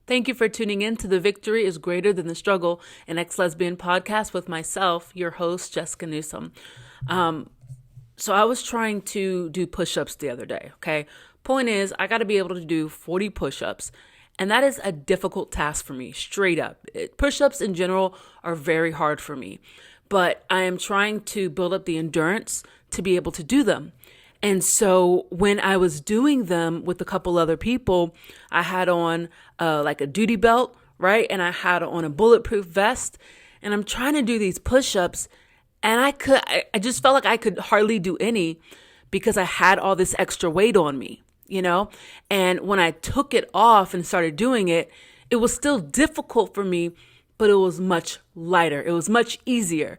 Thank you for tuning in to The Victory is Greater Than the Struggle, an ex-lesbian podcast with myself, your host, Jessica Newsom. So I was trying to do push-ups the other day, okay? Point is, I got to be able to do 40 push-ups, and that is a difficult task for me, straight up. Push-ups in general are very hard for me, but I am trying to build up the endurance to be able to do them. And so when I was doing them with a couple other people, I had on like a duty belt, right? And I had on a bulletproof vest, and I'm trying to do these push-ups, and I just felt like I could hardly do any because I had all this extra weight on me, you know? And when I took it off and started doing it, it was still difficult for me, but it was much lighter. It was much easier.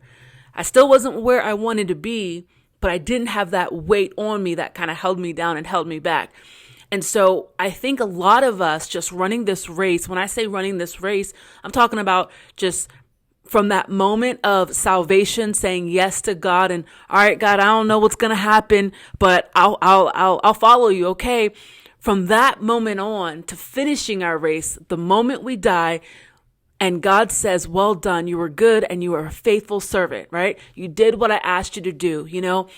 I still wasn't where I wanted to be, but I didn't have that weight on me that kind of held me down and held me back. And so I think a lot of us just running this race, when I say running this race, I'm talking about just from that moment of salvation, saying yes to God and, all right, God, I don't know what's going to happen, but I'll follow you. Okay. From that moment on to finishing our race, the moment we die, and God says, well done, you were good and you were a faithful servant, right? You did what I asked you to do, you know?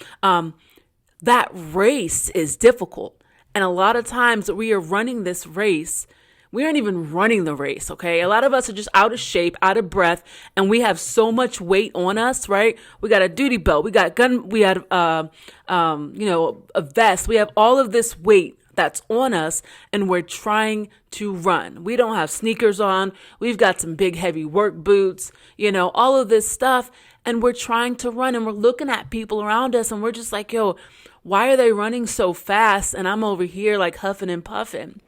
That race is difficult. And a lot of times we are running this race. We aren't even running the race, okay? A lot of us are just out of shape, out of breath, and we have so much weight on us, right? We got a duty belt, we got gun, we had, a vest. We have all of this weight that's on us, and we're trying to run. We don't have sneakers on. We've got some big heavy work boots, you know, all of this stuff. And we're trying to run, and we're looking at people around us, and we're just like, yo, why are they running so fast? And I'm over here like huffing and puffing.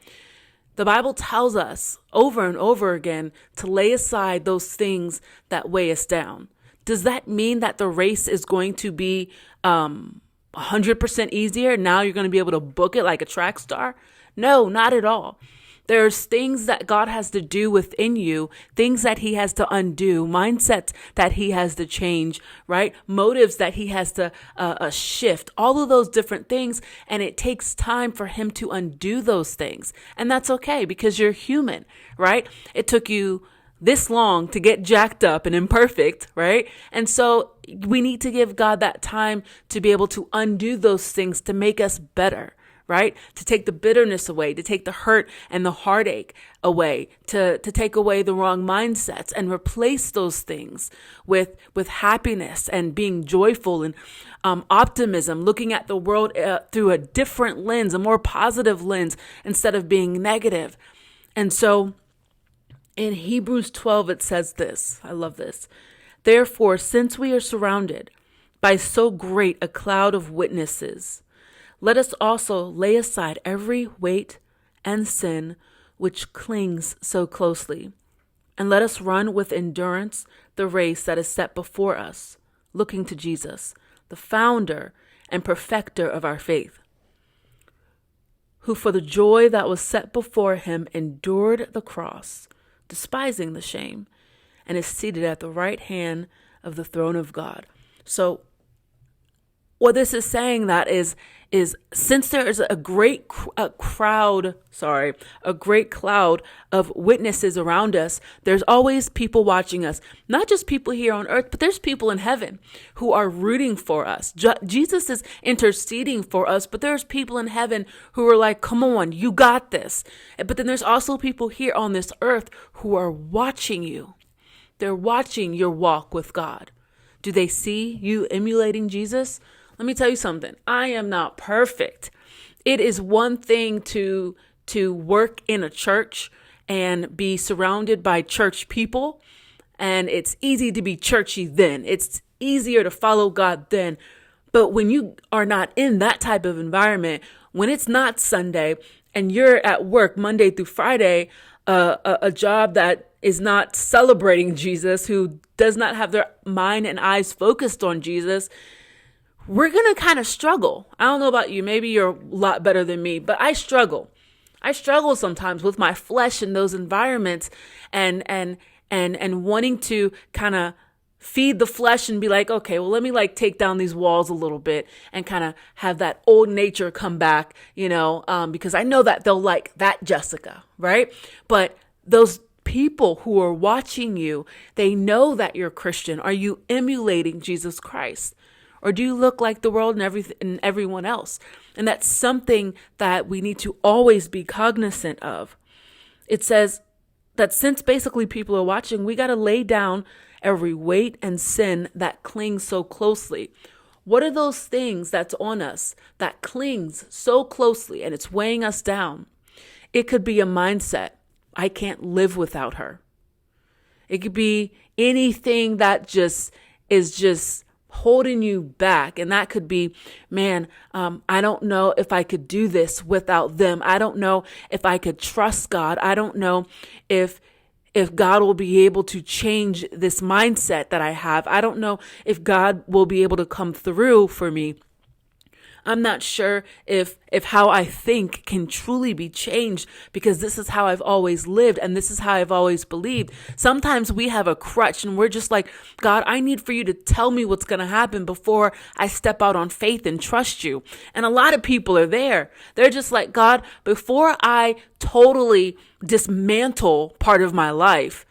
The Bible tells us over and over again to lay aside those things that weigh us down. Does that mean that the race is going to be 100% easier? Now you're going to be able to book it like a track star? No, not at all. There's things that God has to do within you, things that he has to undo, mindsets that he has to change, right? Motives that he has to shift, all of those different things. And it takes time for him to undo those things. And that's okay because you're human, right? It took you this long to get jacked up and imperfect, right? And so we need to give God that time to be able to undo those things to make us better, right? To take the bitterness away, to take the hurt and the heartache away, to take away the wrong mindsets and replace those things with happiness and being joyful and optimism, looking at the world through a different lens, a more positive lens instead of being negative. And so in Hebrews 12, it says this. I love this. Therefore, since we are surrounded by so great a cloud of witnesses, let us also lay aside every weight and sin which clings so closely, and let us run with endurance the race that is set before us, looking to Jesus, the founder and perfecter of our faith, who for the joy that was set before him endured the cross, despising the shame, and is seated at the right hand of the throne of God. So what this is saying that is since there is a great cloud of witnesses around us, there's always people watching us, not just people here on earth, but there's people in heaven who are rooting for us. Jesus is interceding for us, but there's people in heaven who are like, come on, you got this. But then there's also people here on this earth who are watching you. They're watching your walk with God. Do they see you emulating Jesus? Let me tell you something. I am not perfect. It is one thing to work in a church and be surrounded by church people. And it's easy to be churchy then. It's easier to follow God then. But when you are not in that type of environment, when it's not Sunday and you're at work Monday through Friday, a job that is not celebrating Jesus, who does not have their mind and eyes focused on Jesus, we're going to kind of struggle. I don't know about you. Maybe you're a lot better than me, but I struggle. I struggle sometimes with my flesh in those environments and wanting to kind of feed the flesh and be like, okay, well, let me like take down these walls a little bit and kind of have that old nature come back, because I know that they'll like that Jessica, right? But Those people who are watching you, they know that you're Christian. Are you emulating Jesus Christ? Or do you look like the world and everyone else? And that's something that we need to always be cognizant of. It says that since basically people are watching, we got to lay down every weight and sin that clings so closely. What are those things that's on us that clings so closely and it's weighing us down? It could be a mindset. I can't live without her. It could be anything that is just holding you back. And that could be, man, I don't know if I could do this without them. I don't know if I could trust God. I don't know if God will be able to change this mindset that I have. I don't know if God will be able to come through for me. I'm not sure if how I think can truly be changed, because this is how I've always lived and this is how I've always believed. Sometimes we have a crutch and we're just like, God, I need for you to tell me what's going to happen before I step out on faith and trust you. And a lot of people are there. They're just like, God, before I totally dismantle part of my life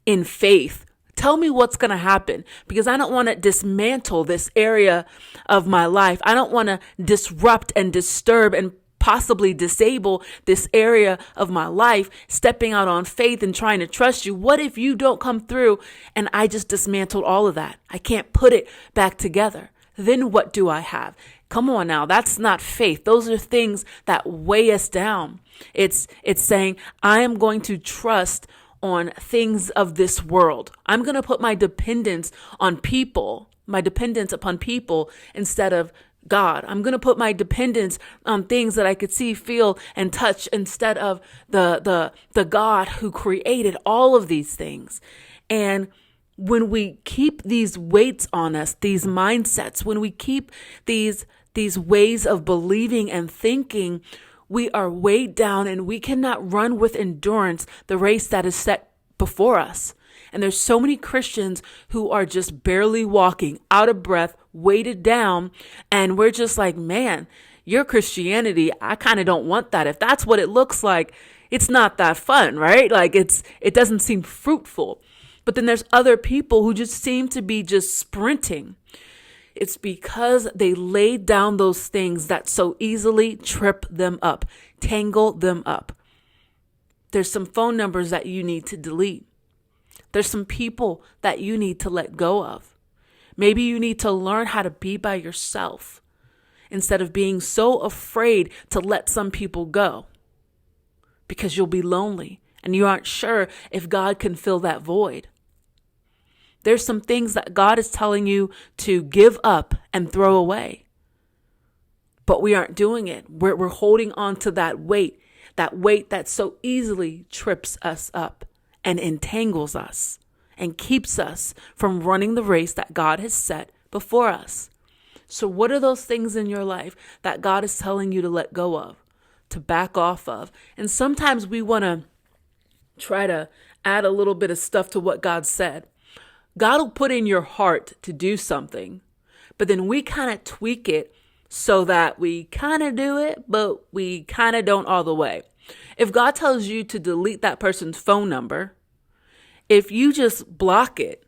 in faith, tell me what's going to happen, because I don't want to dismantle this area of my life. I don't want to disrupt and disturb and possibly disable this area of my life, stepping out on faith and trying to trust you. What if you don't come through and I just dismantled all of that? I can't put it back together. Then what do I have? Come on now, that's not faith. Those are things that weigh us down. It's saying, I am going to trust on things of this world. I'm going to put my dependence on people, my dependence upon people instead of God. I'm going to put my dependence on things that I could see, feel, and touch instead of the God who created all of these things. And when we keep these weights on us, these mindsets, when we keep these ways of believing and thinking, we are weighed down and we cannot run with endurance the race that is set before us. And there's so many Christians who are just barely walking, out of breath, weighted down. And we're just like, man, your Christianity, I kind of don't want that. If that's what it looks like, it's not that fun, right? Like it doesn't seem fruitful. But then there's other people who just seem to be just sprinting. It's because they laid down those things that so easily trip them up, tangle them up. There's some phone numbers that you need to delete. There's some people that you need to let go of. Maybe you need to learn how to be by yourself instead of being so afraid to let some people go, because you'll be lonely and you aren't sure if God can fill that void. There's some things that God is telling you to give up and throw away, but we aren't doing it. We're holding on to that weight that so easily trips us up and entangles us and keeps us from running the race that God has set before us. So what are those things in your life that God is telling you to let go of, to back off of? And sometimes we want to try to add a little bit of stuff to what God said. God will put in your heart to do something, but then we kind of tweak it so that we kind of do it, but we kind of don't all the way. If God tells you to delete that person's phone number, if you just block it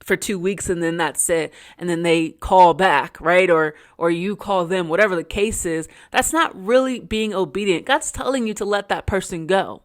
for 2 weeks and then that's it, and then they call back, right? Or you call them, whatever the case is, that's not really being obedient. God's telling you to let that person go.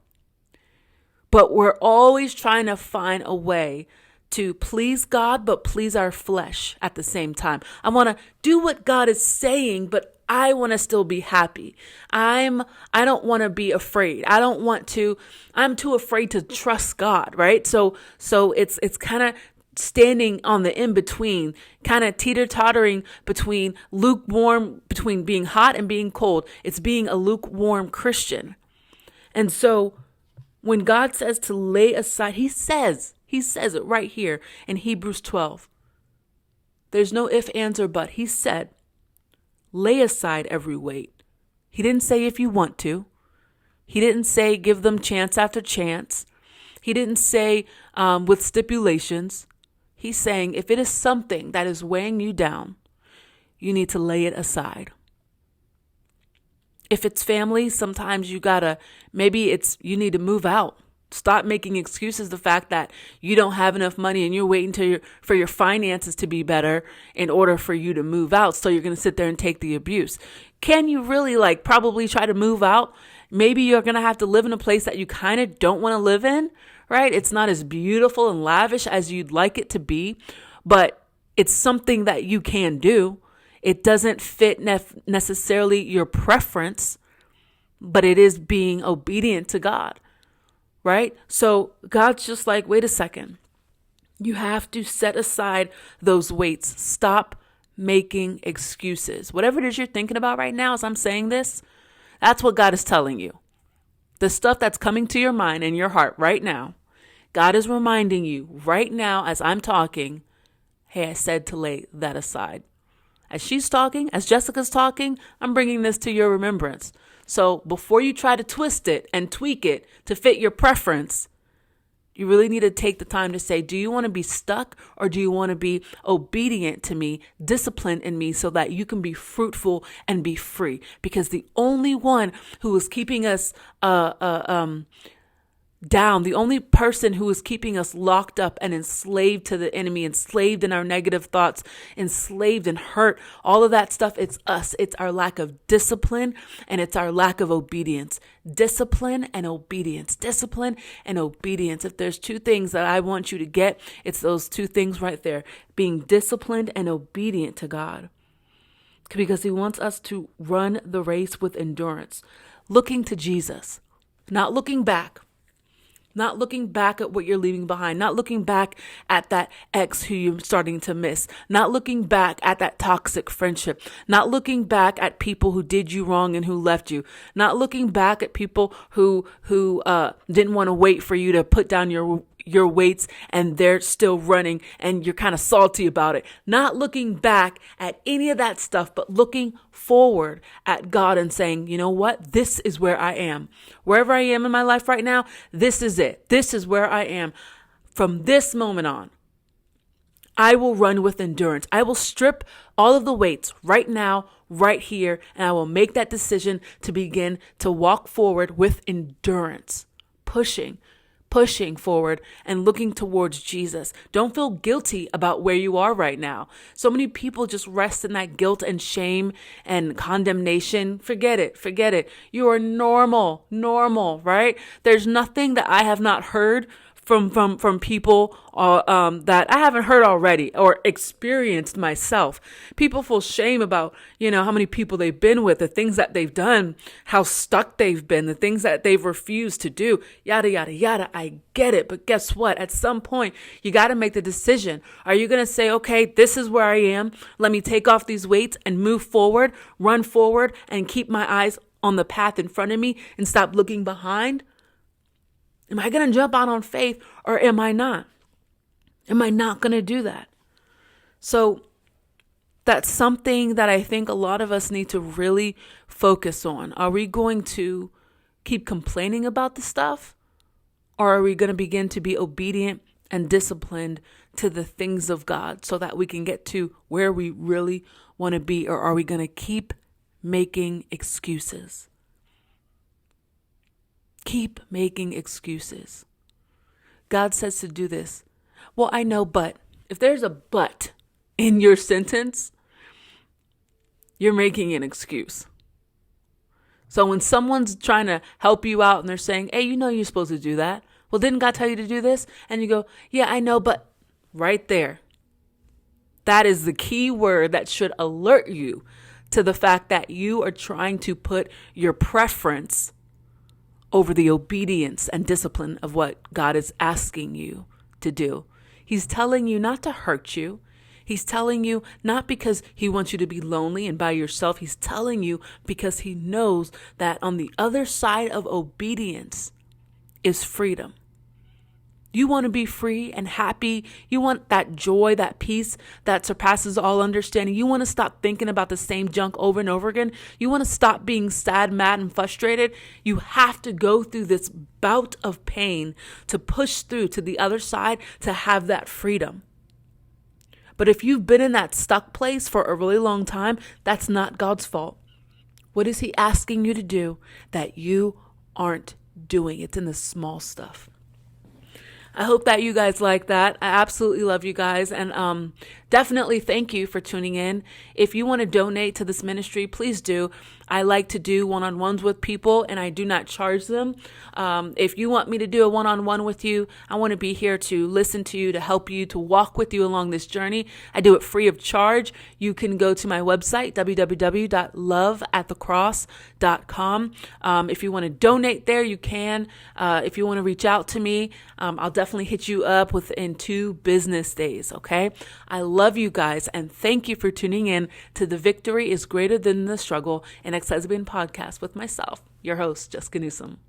But we're always trying to find a way to please God, but please our flesh at the same time. I want to do what God is saying, but I want to still be happy. I don't want to be afraid. I'm too afraid to trust God, right? So it's kind of standing on the in-between, kind of teeter-tottering between lukewarm, between being hot and being cold. It's being a lukewarm Christian. And so when God says to lay aside, He says it right here in Hebrews 12. There's no if, ands, or but. He said, lay aside every weight. He didn't say if you want to. He didn't say give them chance after chance. He didn't say with stipulations. He's saying if it is something that is weighing you down, you need to lay it aside. If it's family, sometimes you need to move out. Stop making excuses. The fact that you don't have enough money and you're waiting for your finances to be better in order for you to move out. So you're going to sit there and take the abuse. Can you really probably try to move out? Maybe you're going to have to live in a place that you kind of don't want to live in, right? It's not as beautiful and lavish as you'd like it to be, but it's something that you can do. It doesn't fit necessarily your preference, but it is being obedient to God. Right? So God's just like, wait a second. You have to set aside those weights. Stop making excuses. Whatever it is you're thinking about right now as I'm saying this, that's what God is telling you. The stuff that's coming to your mind and your heart right now, God is reminding you right now as I'm talking, hey, I said to lay that aside. As she's talking, as Jessica's talking, I'm bringing this to your remembrance. So before you try to twist it and tweak it to fit your preference, you really need to take the time to say, do you want to be stuck or do you want to be obedient to me, disciplined in me so that you can be fruitful and be free? Because the only one who is keeping us down, the only person who is keeping us locked up and enslaved to the enemy, enslaved in our negative thoughts, enslaved and hurt, all of that stuff, it's us. It's our lack of discipline and it's our lack of obedience. Discipline and obedience. Discipline and obedience. If there's two things that I want you to get, it's those two things right there. Being disciplined and obedient to God. Because he wants us to run the race with endurance. Looking to Jesus. Not looking back. Not looking back at what you're leaving behind. Not looking back at that ex who you're starting to miss. Not looking back at that toxic friendship. Not looking back at people who did you wrong and who left you. Not looking back at people who didn't want to wait for you to put down your weights and they're still running and you're kind of salty about it. Not looking back at any of that stuff, but looking forward at God and saying, you know what? This is where I am. Wherever I am in my life right now, this is it. This is where I am. From this moment on, I will run with endurance. I will strip all of the weights right now, right here, and I will make that decision to begin to walk forward with endurance, pushing forward and looking towards Jesus. Don't feel guilty about where you are right now. So many people just rest in that guilt and shame and condemnation. Forget it. You are normal, right? There's nothing that I have not heard from people that I haven't heard already or experienced myself. People feel shame about, how many people they've been with, the things that they've done, how stuck they've been, the things that they've refused to do, yada, yada, yada. I get it. But guess what? At some point, you got to make the decision. Are you going to say, okay, this is where I am. Let me take off these weights and move forward, run forward and keep my eyes on the path in front of me and stop looking behind? Am I going to jump out on faith or am I not? Am I not going to do that? So that's something that I think a lot of us need to really focus on. Are we going to keep complaining about the stuff? Or are we going to begin to be obedient and disciplined to the things of God so that we can get to where we really want to be? Or are we going to keep making excuses? Keep making excuses. God says to do this. Well, I know, but if there's a but in your sentence, you're making an excuse. So when someone's trying to help you out and they're saying, hey, you're supposed to do that. Well, didn't God tell you to do this? And you go, yeah, I know, but right there. That is the key word that should alert you to the fact that you are trying to put your preference over the obedience and discipline of what God is asking you to do. He's telling you not to hurt you. He's telling you not because he wants you to be lonely and by yourself. He's telling you because he knows that on the other side of obedience is freedom. You want to be free and happy. You want that joy, that peace that surpasses all understanding. You want to stop thinking about the same junk over and over again. You want to stop being sad, mad, and frustrated. You have to go through this bout of pain to push through to the other side to have that freedom. But if you've been in that stuck place for a really long time, that's not God's fault. What is he asking you to do that you aren't doing? It's in the small stuff. I hope that you guys like that. I absolutely love you guys. And definitely thank you for tuning in. If you want to donate to this ministry, please do. I like to do one-on-ones with people and I do not charge them. If you want me to do a one-on-one with you, I want to be here to listen to you, to help you, to walk with you along this journey. I do it free of charge. You can go to my website, www.loveatthecross.com. If you want to donate there, you can. If you want to reach out to me, I'll definitely hit you up within 2 business days, okay? I love you guys, and thank you for tuning in to The Victory is Greater Than the Struggle, an ex-lesbian podcast with myself, your host, Jessica Newsom.